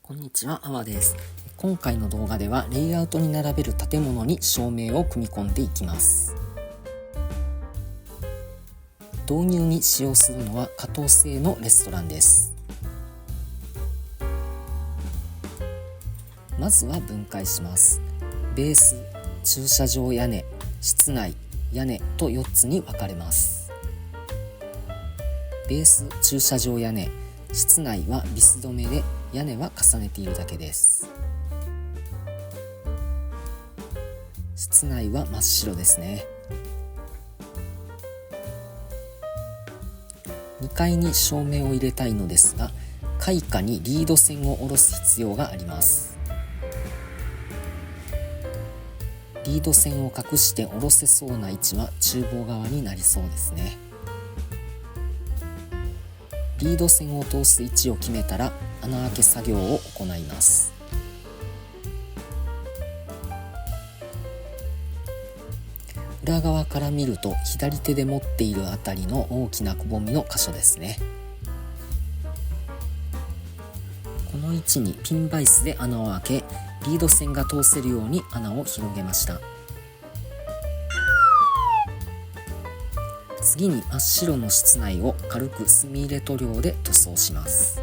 こんにちは、あわです。今回の動画ではレイアウトに並べる建物に照明を組み込んでいきます。導入に使用するのは可動性のレストランです。まずは分解します。ベース、駐車場屋根、室内、屋根と4つに分かれます。ベース、駐車場屋根、室内はビス止めで屋根は重ねているだけです。室内は真っ白ですね。2階に照明を入れたいのですが、階下にリード線を下ろす必要があります。リード線を隠して下ろせそうな位置は厨房側になりそうですね。リード線を通す位置を決めたら穴開け作業を行います。裏側から見ると左手で持っているあたりの大きなくぼみの箇所ですね。この位置にピンバイスで穴を開け、リード線が通せるように穴を広げました。次に真っ白の室内を軽く墨入れ塗料で塗装します。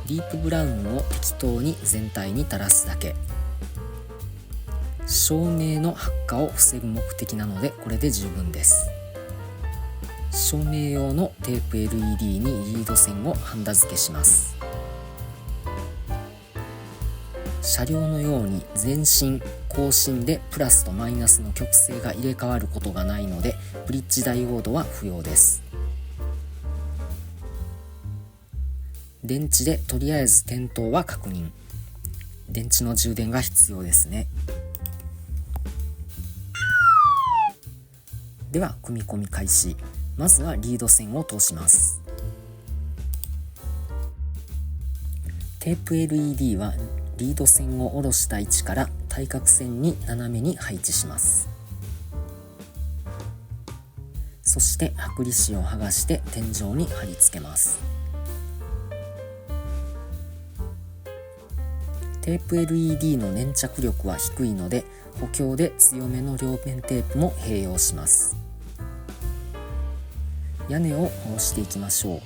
ディープブラウンを適当に全体に垂らすだけ。照明の発火を防ぐ目的なのでこれで十分です。照明用のテープ LED にリード線をハンダ付けします。車両のように前進後進でプラスとマイナスの極性が入れ替わることがないのでブリッジダイオードは不要です。電池でとりあえず点灯は確認。電池の充電が必要ですね。では組み込み開始。まずはリード線を通します。テープ LED はリード線を下ろした位置から対角線に斜めに配置します。そして剥離紙を剥がして天井に貼り付けます。テープ LED の粘着力は低いので補強で強めの両面テープも併用します。屋根を下ろしていきましょう。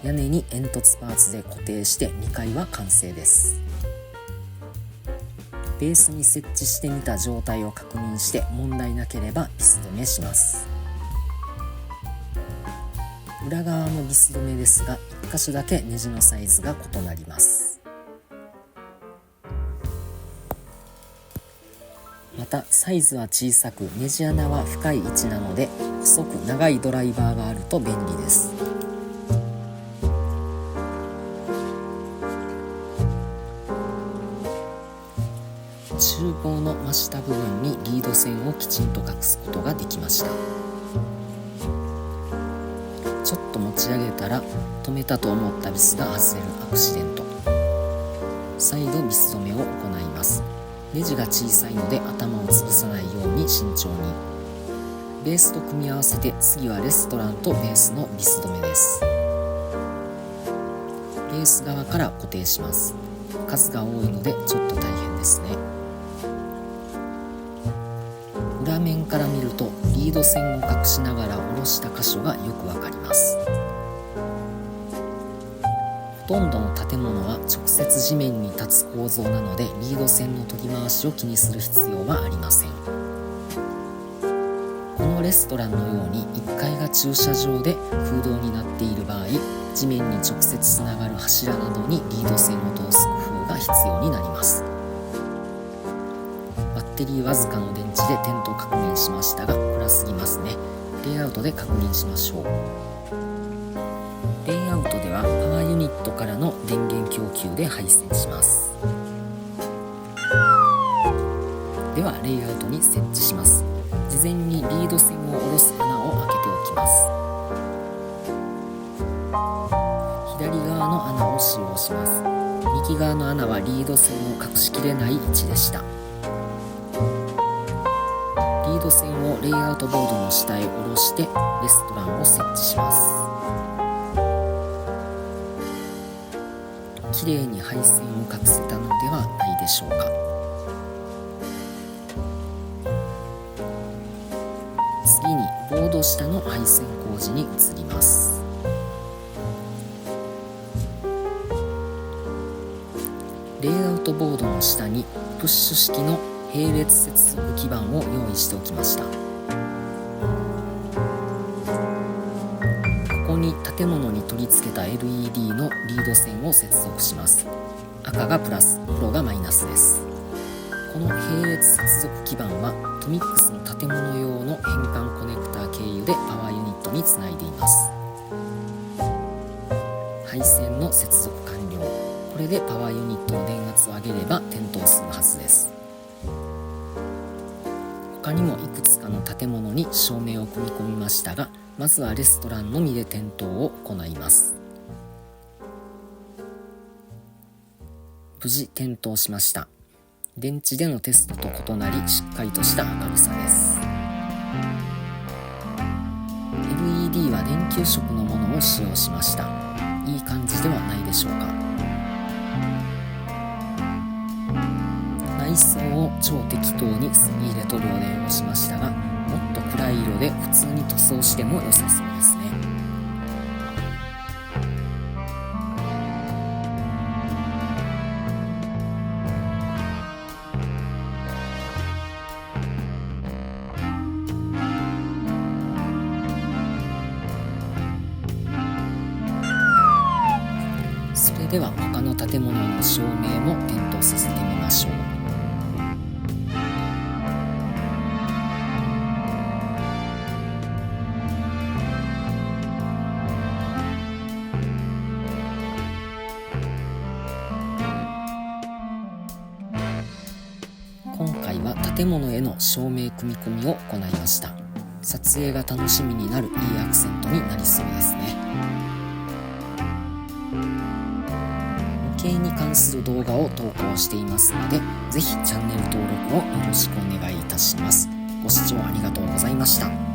屋根に煙突パーツで固定して2階は完成です。ベースに設置してみた状態を確認して問題なければビス止めします。裏側のビス止めですが1箇所だけネジのサイズが異なります。またサイズは小さくネジ穴は深い位置なので細く長いドライバーがあると便利です。厨房の真下部分にリード線をきちんと隠すことができました。ちょっと持ち上げたら止めたと思ったビスが外れるアクシデント。再度ビス止めを行います。ネジが小さいので頭を潰さないように慎重に。ベースと組み合わせて次はレストランとベースのビス止めです。ベース側から固定します。数が多いのでちょっと大変ですね。裏面から見るとリード線を隠しながら下ろした箇所がよくわかります。ほとんどの建物は直接地面に立つ構造なのでリード線の取り回しを気にする必要はありません。このレストランのように1階が駐車場で空洞になっている場合、地面に直接つながる柱などにリード線を通す工夫が必要になります。バッテリーわずかの電池で点灯確認しましたが暗すぎますね。レイアウトで確認しましょう。レイアウトではパワーユニットからの電源供給で配線します。ではレイアウトに設置します。事前にリード線を下ろす穴を開けておきます。左側の穴を使用します。右側の穴はリード線を隠しきれない位置でした。リード線をレイアウトボードの下へ下ろしてレストランを設置します。きれいに配線を隠せたのではないでしょうか。次にボード下の配線工事に移ります。レイアウトボードの下にプッシュ式の並列接続基板を用意しておきました。ここに建物に取り付けた LED のリード線を接続します。赤がプラス、黒がマイナスです。この並列接続基板はトミックスの建物用の変換コネクター経由でパワーユニットにつないでいます。配線の接続完了。これでパワーユニットの電圧を上げれば点灯するはずです。他にもいくつかの建物に照明を組み込みましたが、まずはレストランのみで点灯を行います。無事点灯しました。電池でのテストと異なりしっかりとした明るさです。 LED は電球色のものを使用しました。いい感じではないでしょうか。内装を超適当に墨入れ塗料で汚しましたが、もっと暗い色で普通に塗装しても良さそうですね。それでは他の建物の照明も点灯させてみましょう。今回は建物への照明組み込みを行いました。撮影が楽しみになるいいアクセントになりそうですね。模型に関する動画を投稿していますので、ぜひチャンネル登録をよろしくお願いいたします。ご視聴ありがとうございました。